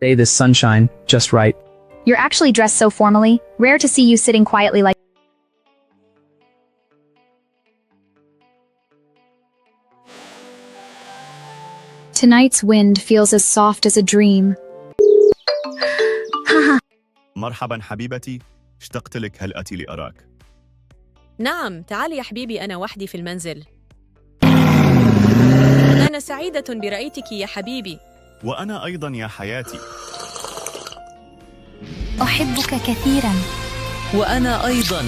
Day this sunshine, just right. You're actually dressed so formally. Rare to see you sitting quietly like. Tonight's wind feels as soft as a dream. مرحبا حبيبتي، اشتقت لك، هل أتي لأراك؟ نعم، تعالي يا حبيبي، أنا وحدي في المنزل. أنا سعيدة برأيتك يا حبيبي. وأنا أيضا يا حياتي. أحبك كثيرا. وأنا أيضا.